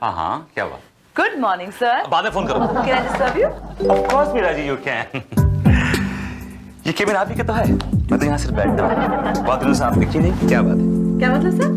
हाँ हाँ, क्या बात? Good morning sir. बाद में फोन करो। Can I disturb you? Of course Meera ji, you can. ये केबिन आप ही का तो है। मैं तो यहाँ सिर्फ बैठता हूँ। बहुत दिनों से आप दिखी नहीं, क्या बात है? क्या मतलब सर?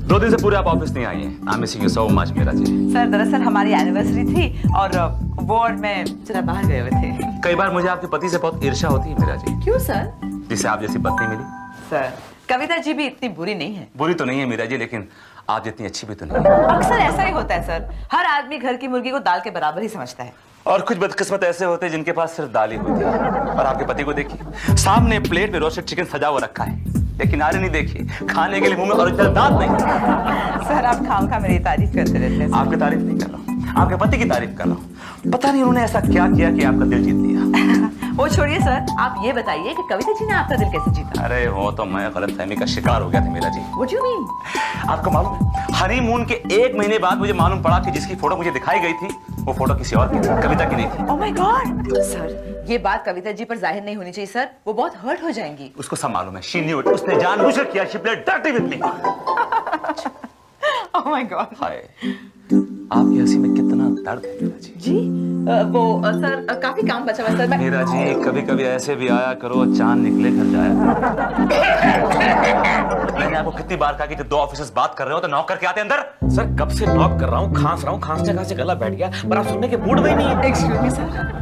2 दिन से पूरे आप ऑफिस नहीं आई हैं। I missing you so much Meera ji. Sir दरअसल हमारी एनिवर्सरी थी और वार्ड में जरा बाहर गए हुए थे। कई बार मुझे आपके पति से बहुत ईर्ष्या होती है मीरा जी। क्यों सर? जिसे आप जैसी पत्नी मिली। सर कविता जी भी इतनी बुरी नहीं है। बुरी तो नहीं है मीरा जी, लेकिन आप जितनी अच्छी भी तो नहीं है। अक्सर ऐसा ही होता है सर, हर आदमी घर की मुर्गी को दाल के बराबर ही समझता है। और कुछ बदकिस्मत ऐसे होते हैं जिनके पास सिर्फ दाल ही होती है। और आपके पति को देखिए, सामने प्लेट में रोस्टेड चिकन सजा हुआ रखा है, लेकिन आरे नहीं देखिए, खाने के लिए मुंह में ओरिजिनल दांत नहीं। सर आप खामखा मेरी तारीफ करते रहते हैं। आपकी तारीफ नहीं कर रहा हूँ, आपके पति की तारीफ कर रहा हूँ। पता नहीं उन्होंने ऐसा क्या किया कि आपका दिल जीत लिया। वो छोड़िए सर, आप ये बताइए कि कविता जी ने आपका दिल कैसे जीता? अरे वो तो मैं गलतफहमी का शिकार हो गया था Meera ji. What do you mean? आपको मालूम है, हनीमून के 1 महीने बाद मुझे मालूम पड़ा कि जिसकी फोटो मुझे दिखाई गई थी वो फोटो किसी और की थी, कविता की नहीं थी। Oh my God! सर ये बात कविता जी पर जाहिर नहीं होनी चाहिए सर, वो बहुत हर्ट हो जाएंगी। उसको सब मालूम है, शी न्यू इट, उसने जानबूझकर किया, she played dirty with me. Oh my God! हाय, आपकी हंसी में कितना दर्द है मीरा जी। जी सर काफी काम बचा हुआ सर। मैं मीरा जी कभी कभी ऐसे भी आया करो, चांद निकले घर जाया। मैंने आपको कितनी बार कहा कि जब 2 ऑफिसर्स बात कर रहे हो तो नॉक करके आते अंदर। सर कब से नॉक कर रहा हूँ, खांस रहा हूँ, खांसते खांसते गला बैठ गया, पर आप सुनने के मूड में ही नहीं है। Excuse me sir.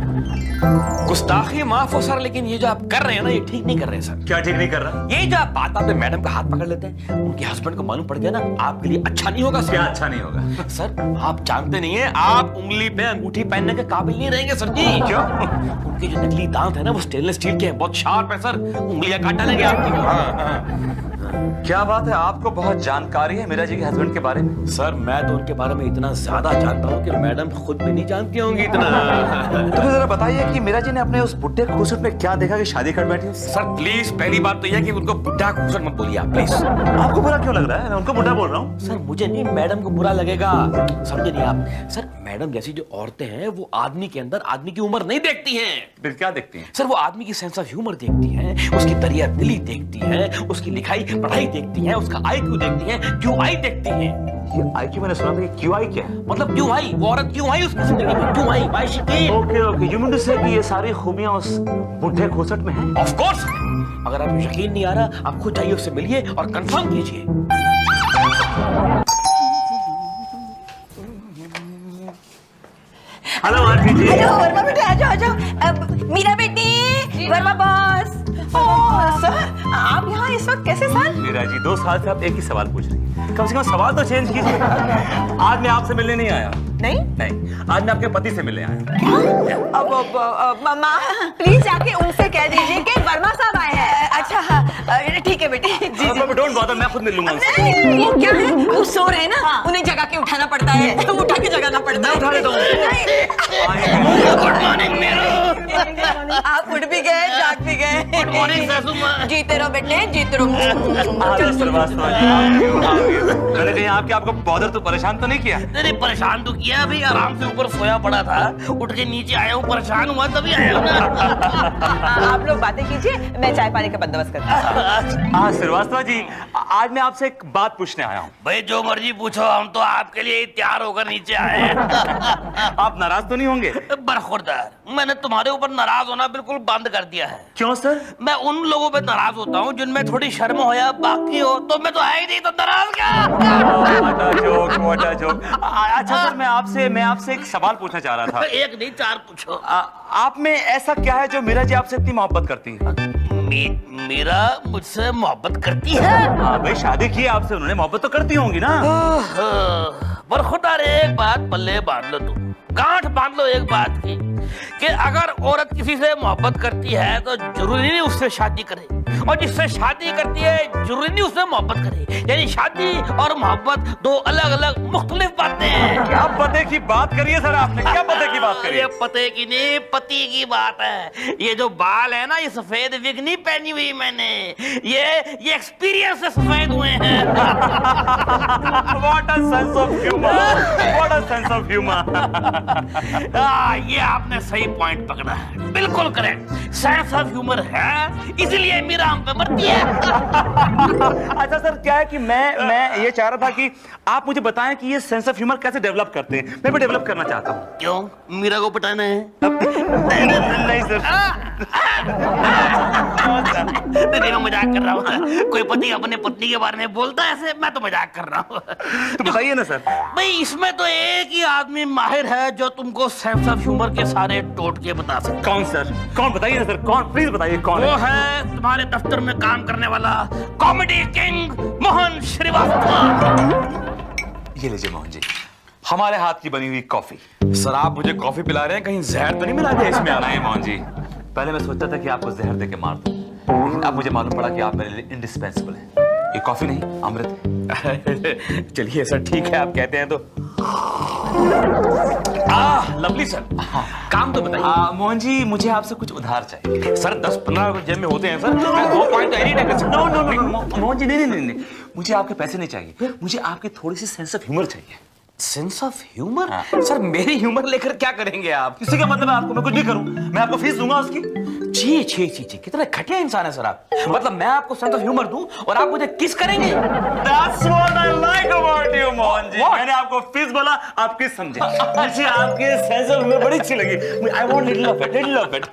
गुस्ताखी माफ हो सर, लेकिन ये जो आप कर रहे हैं ना, ये ठीक नहीं कर रहे हैं सर। क्या ठीक नहीं कर रहा? ये जो आप बात पे मैडम का हाथ पकड़ लेते हैं, उनके हस्बैंड को मालूम पड़ गया ना, आपके लिए अच्छा नहीं होगा सर। क्या अच्छा नहीं होगा? सर आप जानते नहीं है, आप उंगली पे अंगूठी पहनने के काबिल नहीं रहेंगे सर जी। क्यों? उनके जो नकली दांत है ना, वो स्टेनलेस स्टील के हैं, बहुत शार्प है सर, उंगलियां काट डालेंगे आपकी। हाँ। क्या बात है, आपको बहुत जानकारी है मीरा जी के हस्बैंड के बारे में। सर मैं तो उनके बारे में इतना ज्यादा जानता हूँ कि मैडम खुद भी नहीं जानती होंगी इतना। तो फिर जरा बताइए कि मीरा जी ने अपने उस बुड्ढे खूसट में क्या देखा कि शादी कर बैठी? सर प्लीज पहली बात तो यह कि उनको बुढ़ा खूसट मत बोलिए आप प्लीज। आपको बुरा क्यों लग रहा है? मैं उनको बुढ़ा बोल रहा हूँ। सर मुझे नहीं, मैडम को बुरा लगेगा, समझे नहीं आप। सर मैडम जैसी जो औरतें हैं वो आदमी के अंदर आदमी की उम्र नहीं देखती हैं। फिर क्या देखती हैं? सर वो आदमी की सेंस ऑफ ह्यूमर देखती हैं, उसकी दरिया दिली देखती हैं, उसकी लिखाई पढ़ाई देखती हैं, उसका आईक्यू देखती हैं, क्यूआई देखती हैं। ये आईक्यू मैंने सुना था कि क्यूआई क्या है? मतलब क्यों आई वो औरत, क्यों आई उसकी जिंदगी में, क्यों आई, why she came. Okay okay, you mean to say कि ये सारी खूबियां उस बुढ़े खूसट में हैं? Of course. अगर आपको यकीन नहीं आ रहा, आप खुद जाइए उससे मिलिए और कंफर्म कीजिए। हेलो आंटी जी। हेलो वर्मा बेटा, आ जाओ आ जाओ। मीरा बेटी, वर्मा बॉस। सर आप यहाँ इस वक्त कैसे सर? मीरा जी 2 साल से आप एक ही सवाल पूछ रही हैं, कम से कम सवाल तो चेंज कीजिए। आज मैं आपसे मिलने नहीं आया। नहीं नहीं, आज मैं आपके पति से मिलने आया। अब मामा प्लीज जाके उनसे कह दीजिए कि वर्मा साहब आए हैं। अच्छा ठीक है बेटी। डोंट बॉदर, मैं खुद मिल लूंगा उनसे। नहीं, वो क्या है, वो सो रहे हैं ना, उन्हें जगा के उठाना पड़ता है, तो उठा के जगाना पड़ता है। उठा लेता हूँ। गुड मॉर्निंग मेरा। आप उठ भी गए, जाग भी गए। गुड मॉर्निंग सासू माँ। जीते रहो बेटे, जीते रहो। श्रीवास्तव जी, मैंने कहीं आपको बॉदर तो परेशान तो नहीं किया? नहीं परेशान तो किया, अभी आराम से ऊपर सोया पड़ा था, उठ के नीचे आया हूँ, परेशान हुआ तभी आया हूँ ना। आप लोग बातें कीजिए, मैं चाय पानी का बंदोबस्त करता हूँ। हाँ श्रीवास्तव जी, आज मैं आपसे एक बात पूछने आया हूँ। भाई जो मर्जी पूछो, हम तो आपके लिए तैयार होकर नीचे आए हैं। आप नाराज तो नहीं होंगे? बरखुरदार, मैंने तुम्हारे ऊपर नाराज होना बिल्कुल बंद कर दिया है। क्यों सर? मैं उन लोगों पे नाराज होता हूँ जिनमें थोड़ी शर्म हो या बाकी हो, तो मैं तो है ही नहीं, तो नाराज क्या? मोटा जोक। अच्छा सर, मैं आपसे एक सवाल पूछना चाह रहा था। एक नहीं 4 पूछो। आप में ऐसा क्या है जो मीरा जी आपसे इतनी मोहब्बत करती है? मीरा मुझसे मोहब्बत करती है? हाँ भाई, शादी की आपसे, उन्होंने मोहब्बत तो करती होंगी ना? बरखुरदार एक बात पल्ले बांध लो, तुम गांठ बांध लो एक बात की, कि अगर औरत किसी से मोहब्बत करती है तो जरूरी नहीं उससे शादी करे, और जिससे शादी करती है जरूरी नहीं उससे मोहब्बत करे। यानी शादी और मोहब्बत 2 अलग अलग मुख्तलिफ बातें हैं। क्या पते की बात करिए सर आपने, क्या पते की बात करिए? ये पते की नहीं, पति की बात है। ये जो बाल है ना, ये सफेद विग नहीं पहनी हुई मैंने, ये एक्सपीरियंस से सफेद हुए हैं। What a sense of humor! What a sense of humor! ये आपने सही पॉइंट पकड़ा है, बिल्कुल करेक्ट। सेंस ऑफ ह्यूमर है, इसलिए मीरा हम पे मरती है। अच्छा सर, क्या है कि मैं ये चाह रहा था कि आप मुझे बताएं कि ये सेंस ऑफ ह्यूमर कैसे डेवलप करते हैं। मैं भी डेवलप करना चाहता हूँ। क्यों, मीरा को पटाना है? नहीं सर। नहीं, मैं मजाक कर रहा हूँ। कोई पति अपने पत्नी के बारे में बोलता है ऐसे? मैं तो मजाक कर रहा हूँ। तो बताइए ना सर। भाई, इसमें तो एक ही आदमी माहिर है जो तुमको सेंस ऑफ ह्यूमर के सारे टोटके बता सकता। कौन सर? कौन? बताइए ना सर, कौन? प्लीज बताइए कौन वो है तुम्हारे दफ्तर में काम करने वाला कॉमेडी किंग मोहन श्रीवास्तव। ये लीजिए मोहन जी, हमारे हाथ की बनी हुई कॉफी। सर आप मुझे कॉफी पिला रहे हैं, कहीं जहर तो नहीं मिला दिया इसमें? नहीं मोहन जी, पहले मैं सोचता था कि आपको जहर देके मार दूं, लेकिन अब मुझे मालूम पड़ा कि आप मेरे लिए इंडिस्पेंसिबल हैं। ये कॉफी नहीं, अमृत है। चलिए सर, ठीक है आप कहते हैं तो। लवली सर, काम तो बताइए। मोहन जी, मुझे आपसे कुछ उधार चाहिए। सर 10-15 जेब में होते हैं सर, मैं 2 पॉइंट एनी डे कर सकता हूं। नो मोहन जी, नहीं, मुझे आपके पैसे नहीं चाहिए, मुझे आपकी थोड़ी सी सेंस ऑफ ह्यूमर चाहिए। Sense of humour? सर मेरी ह्यूमर लेकर क्या करेंगे आप? इसी का मतलब है आपको मैं कुछ भी करूं, मैं आपको फीस दूंगा उसकी। छी छी छी छी, कितने घटिया इंसान है सर आप। मतलब मैं आपको सेंस ऑफ ह्यूमर दूं और आप मुझे किस करेंगे? That's what I like about you, Mohan ji. What? मैंने आपको फीस बोला, आप किस समझे। मुझे आपकी सेंस ऑफ ह्यूमर बड़ी अच्छी लगी। I want little of it।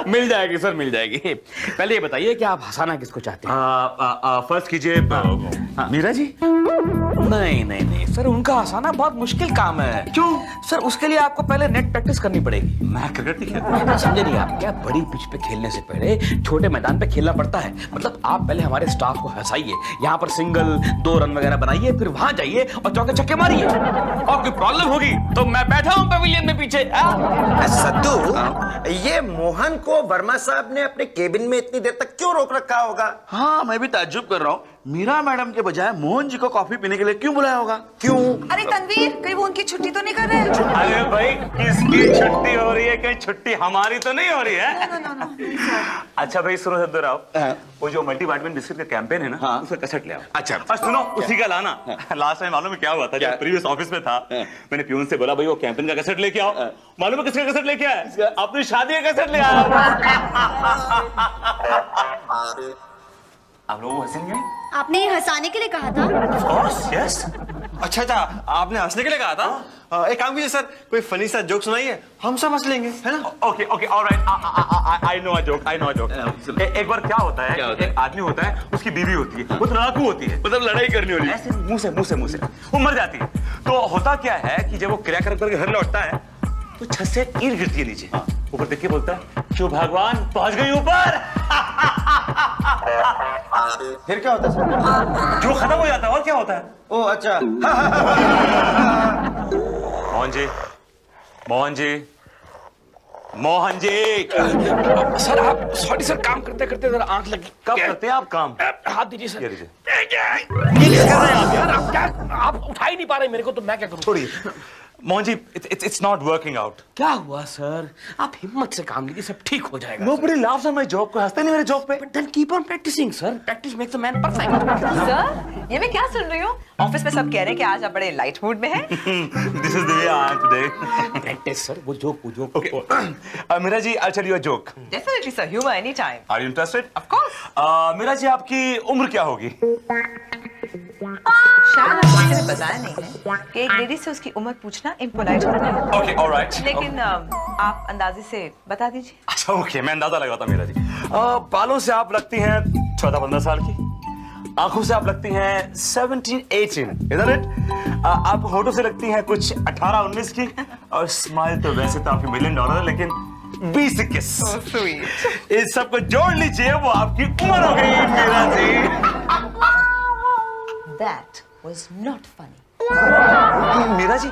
मिल जाएगी सर, मिल जाएगी। पहले ये बताइए कि आप हंसाना किसको चाहते हैं? फर्स्ट कीजिए मीरा जी। नहीं सर, उनका हंसाना बहुत मुश्किल काम है। क्यों? सर उसके लिए आपको पहले नेट प्रैक्टिस करनी पड़ेगी। मैं क्रिकेट नहीं खेलता। समझे नहीं आप क्या? बड़ी पिच पे खेलने से पहले छोटे मैदान पे खेलना पड़ता है। मतलब आप पहले हमारे स्टाफ को हंसाइए, यहाँ पर सिंगल 2 रन वगैरह बनाइए, फिर वहां जाइए और चौके छक्के मारिए। और कोई प्रॉब्लम होगी तो मैं बैठा हूँ पवेलियन में पीछे। सद्दू, ये मोहन को वर्मा साहब ने अपने केबिन में इतनी देर तक क्यों रोक रखा होगा? हाँ, मैं भी ताज्जुब कर रहा हूँ, मीरा मैडम के बजाय मोहन जी को कॉफी पीने के लिए क्यों बुलाया होगा? क्यों? अरे तनवीर, कहीं वो उनकी छुट्टी तो नहीं कर रहे हैं? अरे भाई, किसकी छुट्टी हो रही है? कहीं छुट्टी हमारी तो नहीं हो रही है? अच्छा भाई, सुनो सद्दूराव, वो जो मल्टीविटामिन बिस्किट का कैंपेन है ना, उसका कसट ले आओ। अच्छा। और सुनो, उसी का लाना। लास्ट टाइम मालूम है क्या हुआ था? जब प्रीवियस ऑफिस में था, मैंने प्यून से बोला भाई वो कैंपेन का कसट लेके आओ। मालूम है किसका कसट लेके आया? अपनी शादी का कसट ले आया। आप लोगों को हंसेंगे? आपने ये हंसाने के लिए कहा था? यस। अच्छा, आपने हंसने के लिए कहा था? एक काम कीजिए सर, कोई फनी सा जोक सुनाइए, हम सब हंस लेंगे, है ना? Okay, alright, I know a joke. एक बार क्या होता है, एक आदमी होता है, उसकी बीवी होती है, वो लड़ाकू होती है, मतलब लड़ाई करनी होती है, ऐसे मुंह से वो मर जाती है। तो होता क्या है कि जब वो क्रिया करके घर लौटता है तो छत से ईंट गिरती है नीचे। ऊपर देख के बोलता है, क्यों भगवान पहुंच गई ऊपर। फिर क्या होता है सर? जो खत्म हो जाता है। और क्या होता है? ओह अच्छा। मोहन जी। सर आप सॉरी सर, काम करते करते जरा आंख लगी। कब करते हैं आप काम? हाथ दीजिए सर। ये लीजिए। ये क्या कर रहे हैं आप यार? आप क्या, आप उठा ही नहीं पा रहे मेरे को, तो मैं क्या करूं? छोड़िए Mohan ji, it's not working out. क्या हुआ सर? आप हिम्मत से काम लीजिए, सब ठीक हो जाएगा। Nobody laughs at my joke। कोई हंसते नहीं मेरे जोक पे। But then keep on practicing, sir. Practice makes a man perfect. Sir, ये मैं क्या सुन रही हूँ? ऑफिस में सब कह रहे हैं कि आज आप बड़े लाइट मूड में हैं। This is the way I am today। Practice, sir. वो जोक। Okay। Meera ji, I'll tell you a joke। Definitely sir, humor anytime। Are you interested? Of course। Meera ji, आपकी उम्र क्या होगी? शायद आपको किसी ने बताया नहीं है कि एक लेडी से उसकी उम्र पूछना इम्पोलाइट होता है। Okay, all right। लेकिन आप अंदाजे से बता दीजिए। अच्छा ओके, मैं अंदाजा लगाता मीरा जी। बालों से आप लगती हैं 14-15 साल की, आंखों से आप लगती हैं 17-18, इधर इट। आप होठों से लगती हैं कुछ 18-19 की, और स्माइल तो वैसे तो आपकी $1 मिलियन है, लेकिन 20-21। स्वीट। इस सबको जोड़ लीजिए, वो आपकी उम्र हो गई Meera ji. That was not funny। Meera ji,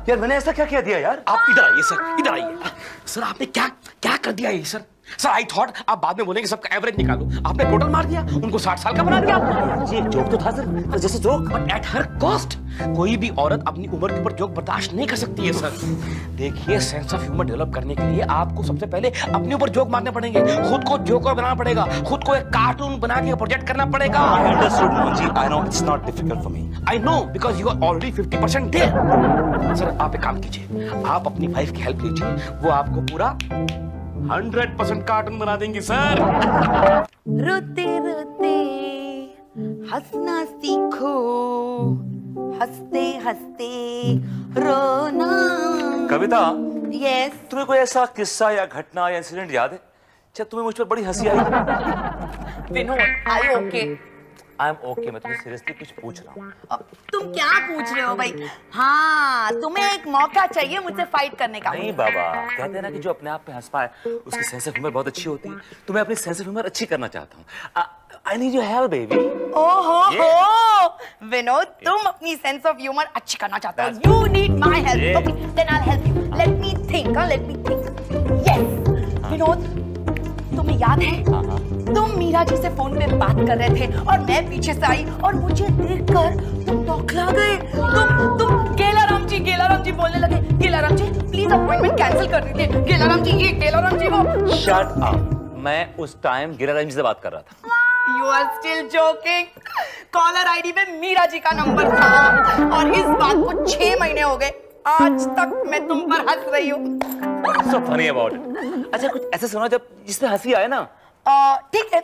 यार मैंने ऐसा क्या दिया यार? आप इधर आइए सर, इधर आइए। सर आपने क्या कर दिया ये सर? सर आई थॉट आप बाद में बोलेंगे सबका एवरेज निकालो, आपने टोटल मार दिया, उनको 60 साल का बना दिया आपने। ये जोक तो था सर, जैसे joke, but at her cost. कोई भी औरत अपनी उम्र के ऊपर जोक बर्दाश्त नहीं कर सकती है सर। देखिए, सेंस ऑफ ह्यूमर डेवलप करने के लिए आपको सबसे पहले अपने ऊपर जोक मारने पड़ेंगे, खुद को जोकर बनाना पड़ेगा, खुद को एक कार्टून बना के प्रोजेक्ट करना पड़ेगा। I understood, Mohan ji, I know it's not difficult for me. I know because you are already 50% there. Sir आप एक काम कीजिए, आप अपनी वाइफ की हेल्प लीजिए, वो आपको पूरा 100% कार्टून बना देंगी सर। रोते रोते हंसना सीखो, हंसते हंसते रोना। कविता, यस। तुम्हें कोई ऐसा किस्सा या घटना या इंसिडेंट याद है जब तुम्हें मुझ पर बड़ी हंसी आई? विनोद, आई ओके? आई एम ओके, मैं तुम्हें सीरियसली कुछ पूछ रहा हूँ। तुम क्या पूछ रहे हो भाई? हाँ, तुम्हें एक मौका चाहिए मुझसे फाइट करने का। नहीं बाबा, कहते हैं ना कि जो अपने आप पे हंस पाए उसकी सेंस ऑफ ह्यूमर बहुत अच्छी होती है। तो मैं अपनी सेंस ऑफ ह्यूमर अच्छी करना चाहता हूँ। I need your help baby. ओहो हो विनोद, तुम अपनी सेंस ऑफ ह्यूमर अच्छी करना चाहते हो। You need my help. Okay, then I will help you. Let me think, let me think. Yes Vinod, तुम्हें याद है तुम मीरा जी से फोन पे बात कर रहे थे और मैं पीछे से आई और मुझे देखकर तुम तौखला गए। तुम गेलाराम जी बोलने लगे। गेलाराम जी प्लीज अपॉइंटमेंट कैंसिल कर दीजिए। गेलाराम जी ये, गेलाराम जी वो। Shut up. मैं उस टाइम गिरिराज जी से बात कर रहा था। You are still joking? Caller ID में मीरा जी का नंबर था और इस बात को 6 महीने हो गए, आज तक मैं तुम पर हंस रही हूँ। So funny about it. अच्छा कुछ ऐसा सुना जब जिसमें हंसी आए ना। ठीक है।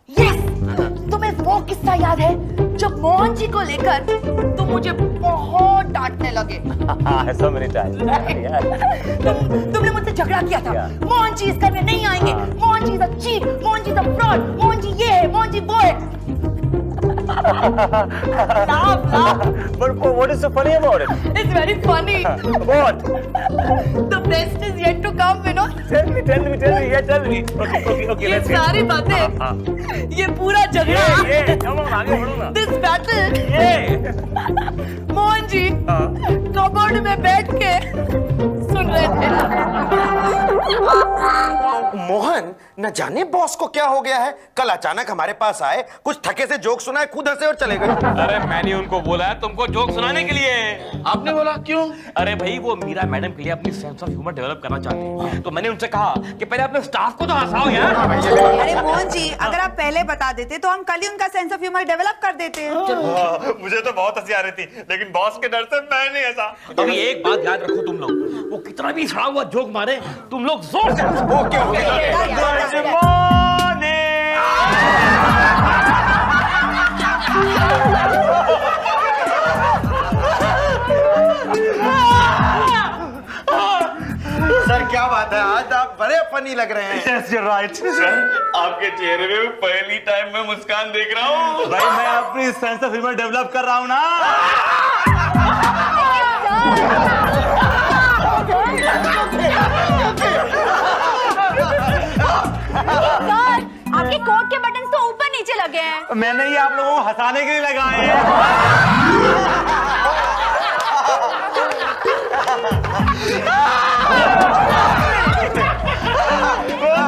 यस, तुम्हें वो किस्सा याद है जब मोहन जी को लेकर तुम मुझे बहुत डांटने लगे? ऐसा मेरे तुमने मुझसे झगड़ा किया था। मोहन जी इस घर में नहीं आएंगे, Mohan ji is a cheat, Mohan ji is a fraud, Mohan ji ये है, मोहन जी वो है। Laugh. But what is so funny about it? It's very funny. What? The best is yet to come, Vinod. Tell me. Yeah, tell me. Okay. ये सारी बातें, ये पूरा झगड़ा, Come on, आगे बढ़ो ना। this battle, Mohan ji cupboard में बैठ के सुन रहे थे। मोहन, न जाने बॉस को क्या हो गया है, कल अचानक हमारे पास आए, कुछ थके से जोक सुनाए, खुद हंसे और चले गए। अरे मैंने उनको बोला है तुमको जोक सुनाने के लिए। आपने बोला क्यों? अरे भाई वो मीरा मैडम के लिए अपनी सेंस ऑफ ह्यूमर डेवलप करना चाहती है, तो मैंने उनसे कहा कि पहले अपने स्टाफ को तो हंसाओ यार। अरे मोहन जी, अगर आप पहले बता देते तो हम कल ही उनका सेंस ऑफ ह्यूमर डेवलप कर देते। मुझे तो बहुत हंसी आ रही थी, लेकिन बॉस के डर से मैं नहीं हंसा। तो एक बात याद रखो तुम लोग, वो कितना भी सड़ा हुआ जोक मारे, तुम लोग जोर से हंसो। सर क्या बात है, आज आप बड़े फनी लग रहे हैं। Yes, you're right. सर, आपके चेहरे में पहली टाइम मैं मुस्कान देख रहा हूँ। भाई मैं अपनी सेंस ऑफ ह्यूमर डेवलप कर रहा हूँ ना। आपके कोट के बटन्स तो ऊपर नीचे लगे हैं। मैंने ये आप लोगों को हंसाने के लिए लगाए हैं।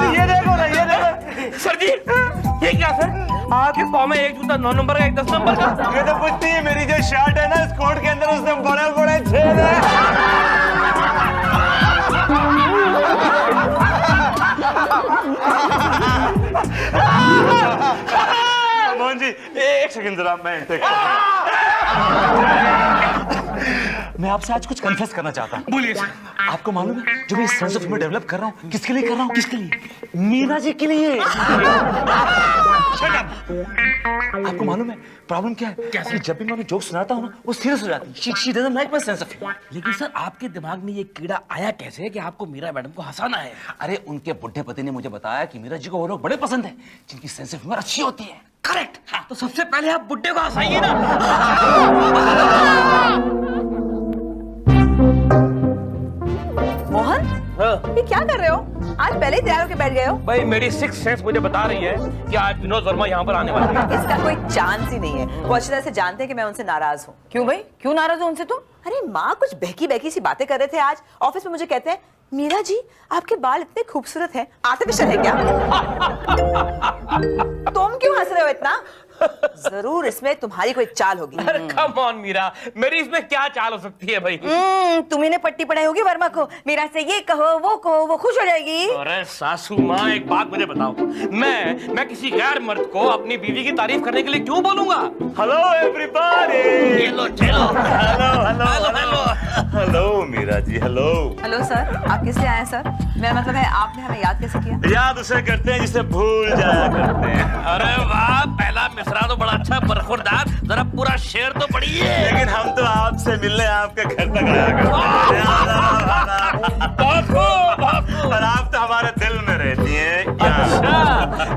ये देखो ना, ये देखो। सर जी ये क्या सर, आपके पाँव में एक जूता 9 नंबर का, एक 10 नंबर का। ये तो कुछ नहीं है, मेरी जो शर्ट है ना इस कोट के अंदर उसमें बड़े बड़े छेद हैं। मोहन जी एक सेकंड जरा, मैं आपसे आज कुछ कन्फेस करना चाहता हूँ। बोलिए सर। आपको मालूम है जो मैं सेंस ऑफ ह्यूमर डेवलप कर रहा हूँ किसके लिए कर रहा हूँ? किसके लिए? मीना जी के लिए। आपको मालूम है प्रॉब्लम क्या है? कैसे? जब भी मैं जोक सुनाता हूँ ना वो सीरियस हो जाती है। She doesn't like my sense of humor. लेकिन सर आपके दिमाग में ये कीड़ा आया कैसे कि आपको मीरा मैडम को हंसाना है? अरे उनके बुढ़े पति ने मुझे बताया कि मीरा जी को वो लोग बड़े पसंद है जिनकी सेंस ऑफ ह्यूमर अच्छी होती है। करेक्ट। हाँ, तो सबसे पहले आप बुड्ढे को हंसाइए ना। मोहन, ये क्या कर रहे हो? आज पहले ही तैयार होकर बैठ गए हो। भाई मेरी सिक्स सेंस मुझे बता रही है कि आज विनोद वर्मा यहाँ पर आने वाले हैं। इसका कोई चांस ही नहीं है। वो अच्छी तरह से जानते हैं कि मैं उनसे नाराज हूँ। क्यों भाई, क्यों नाराज हो उनसे तुम? अरे माँ कुछ बहकी बहकी सी बातें कर रहे थे आज ऑफिस में, मुझे कहते हैं मीरा जी, आपके बाल इतने खूबसूरत हैं, आर्टिफिशियल है क्या? तुम क्यों हंस रहे हो इतना? जरूर इसमें तुम्हारी कोई चाल होगी। अरे कम ऑन मीरा, मेरी इसमें क्या चाल हो सकती है भाई? तुम्ही ने पट्टी पढ़ाई होगी वर्मा को, मीरा से ये कहो वो खुश हो जाएगी। अरे सासू माँ, एक बात मुझे बताओ, मैं किसी गैर मर्द को अपनी बीवी की तारीफ करने के लिए क्यों बोलूंगा? Hello everybody. Hello hello hello hello Meera ji, hello. Hello sir, आप किस लिए आए हैं सर? मेरा मतलब है आपने हमें याद कैसे किया? याद उसे करते हैं जिसे भूल जाया करते हैं। अरे वाह, पहला मिसरा तो बड़ा अच्छा, बरखुरदार, जरा पूरा शेर तो पढ़िए। लेकिन हम तो आपसे मिलने आपके घर तक आया करते हैं और आप तो हमारे दिल में रहती हैं। अच्छा,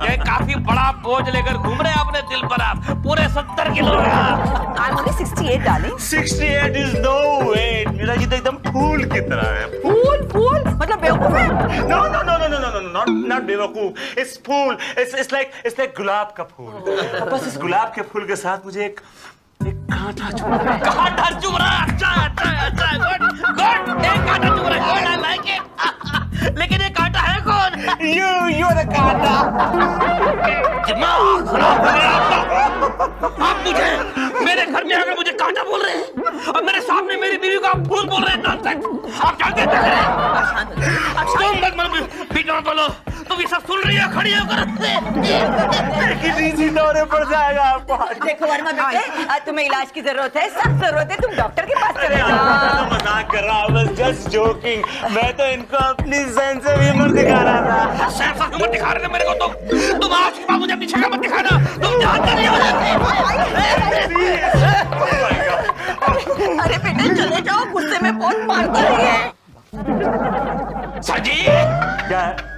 ये काफी बड़ा बोझ लेकर घूम रहे हैं अपने दिल पर आप, पूरे 70 kilo. I'm only 68 darling. 68 is no weight। Meera ji तो एकदम फूल की तरह है। फूल मतलब बेवकूफ है? No, not बेवकूफ। It's fool. It's like गुलाब का फूल। बस इस गुलाब के फूल के साथ मुझे एक कांटा चुभ रहा है। कांटा चुभ रहा है? अच्छा, गुड, एक कांटा चुभ रहा है, गुड, I like it। लेकिन ये कांटा है कौन? You're the कांटा। दिमाग खराब हो गया आपका। आप मुझे मेरे घर में आकर मुझे कांटा बोल रहे हैं और मेरे सामने मेरी बीवी को आप फूल बोल रहे हैं। नॉनसेंस। आप जानते हैं तुम मत बीच में बोलो, तुम ये सब सुन रही हो, खड़ी होकर किसी दौरे पर जाएगा आपको। देखो वर्मा बेटे, तुम्हें इलाज की जरूरत है, सख्त जरूरत है, तुम डॉक्टर के पास चले जाओ। मजाक कर रहा हूँ, बस जस्ट जोकिंग। मैं तो इनको अपनी सेंस ऑफ ह्यूमर दिखा रहा था। सेंस ऑफ ह्यूमर दिखा रहे थे मेरे को तुम आज के बाद मुझे अपनी शक्ल मत दिखाना, तुम जानते नहीं हो। अरे बेटे चले जाओ, गुस्से में बहुत मारता है। सर जी, क्या है?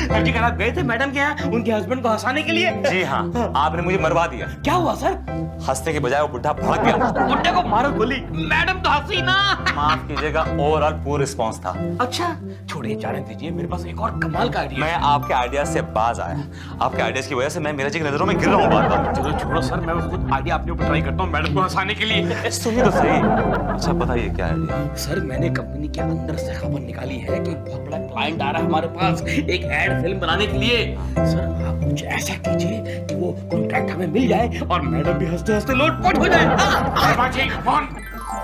सर जी कल गए थे मैडम के यहाँ उनके हस्बैंड को हंसाने के लिए। जी हाँ, आपने मुझे मरवा दिया। क्या हुआ सर? हंसने के बजाय वो बुढ़ा भाग गया। बुड्ढे को मारो गोली, मैडम तो हंसी ना। माफ कीजिएगा, ओवरऑल पूरा रिस्पॉन्स था। अच्छा छोड़िए, जाने दीजिए, मेरे पास एक और कमाल का आइडिया। मैं आपके आइडिया से बाज आया। आपके आइडियाज की वजह से मैं मीरा जी की नजरों में गिर रहा हूँ बार-बार। चलो छोड़ो सर, मैं खुद आइडिया अपने ऊपर ट्राई करता हूँ मैडम को हंसाने के लिए। सुनिए तो सही। अच्छा बताइए क्या आइडिया? सर मैंने कंपनी के अंदर से खबर निकाली है कि बहुत बड़ा क्लाइंट आ रहा है हमारे पास एक एड फिल्म बनाने के लिए। सर आप कुछ ऐसा कीजिए कि वो कॉन्ट्रैक्ट हमें मिल जाए और मैडम भी हंसते हंसते लोटपोट हो जाए।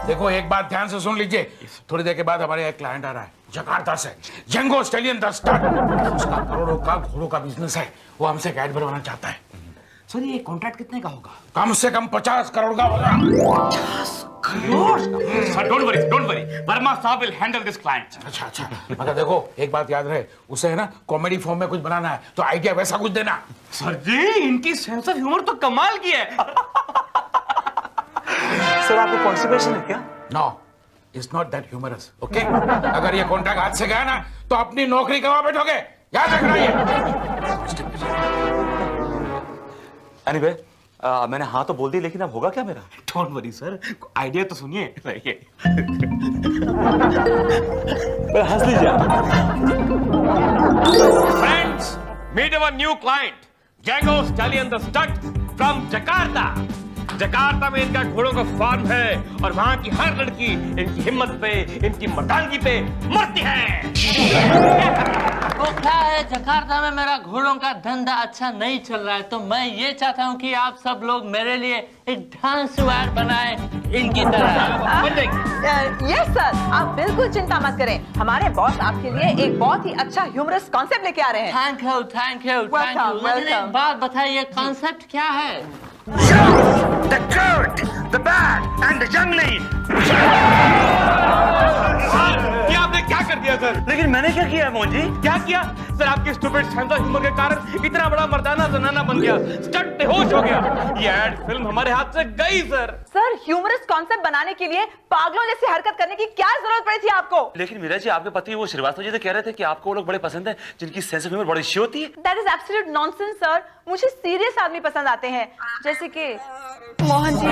देखो एक बात ध्यान से सुन लीजिए, थोड़ी देर के बाद हमारे एक क्लाइंट आ रहा है जकार्ता से, जंगो स्टैलियन द स्टार। उसका करोड़ों का घोड़ों का बिजनेस है, वो हमसे एक ऐड बनवाना चाहता है। सर ये कॉन्ट्रैक्ट कितने का होगा? कम से कम 50 करोड़ का होगा। 50 crore? Sir don't worry, Verma साहब विल हैंडल दिस क्लाइंट। अच्छा, मगर देखो एक बात याद रहे, उसे है ना कॉमेडी फॉर्म में कुछ बनाना है, तो आइडिया वैसा कुछ देना। सर जी इनकी सेंस ऑफ ह्यूमर तो कमाल की है। सर आपको कॉन्स्टिपेशन है क्या? No, it's not that humorous, okay? अगर ये कॉन्ट्रैक्ट हाथ से गया ना तो अपनी नौकरी गंवा बैठोगे, याद रखना ये। एनीवे, मैंने हाँ तो बोल दी, लेकिन अब होगा क्या मेरा? डोंट वरी सर, आइडिया तो सुनिए। हंस लीजिए आप। Friends, meet our new client Django Stallion the stud from Jakarta. Jakarta में इनका घोड़ों का फार्म है और वहां की हर लड़की इनकी हिम्मत पे, इनकी मर्दानगी पे मरती है। तो क्या है, जकार्ता में मेरा घोड़ों का धंधा अच्छा नहीं चल रहा है, तो मैं ये चाहता हूँ कि आप सब लोग मेरे लिए एक डांस वार बनाएं इनकी तरह। यस सर, आप बिल्कुल चिंता मत करें, हमारे बॉस आपके लिए एक बहुत ही अच्छा ह्यूमरस कॉन्सेप्ट लेके आ रहे हैं। Thank you. वेलकम। एक बात बताइए, कॉन्सेप्ट क्या है? The good, the bad and the jungly। ये आपने क्या कर दिया सर? लेकिन मैंने क्या किया है मोहन जी? क्या किया सर? आपके स्टूपिड सेंस ऑफ ह्यूमर के कारण इतना बड़ा मर्दाना जनाना बन गया, स्टड बेहोश हो गया। ये एड फिल्म हमारे हाथ से गई सर। सर ह्यूमरस कॉन्सेप्ट बनाने के लिए पागलों जैसी हरकत करने की क्या जरूरत पड़ी थी आपको? लेकिन मीरा जी, आपके पति वो श्रीवास्तव जी तो कह रहे थे कि आपको वो लोग बड़े पसंद हैं जिनकी सेंस ऑफ ह्यूमर बड़ी अच्छी होती है। That is absolute nonsense sir, मुझे सीरियस आदमी पसंद आते हैं, जैसे कि मोहन जी।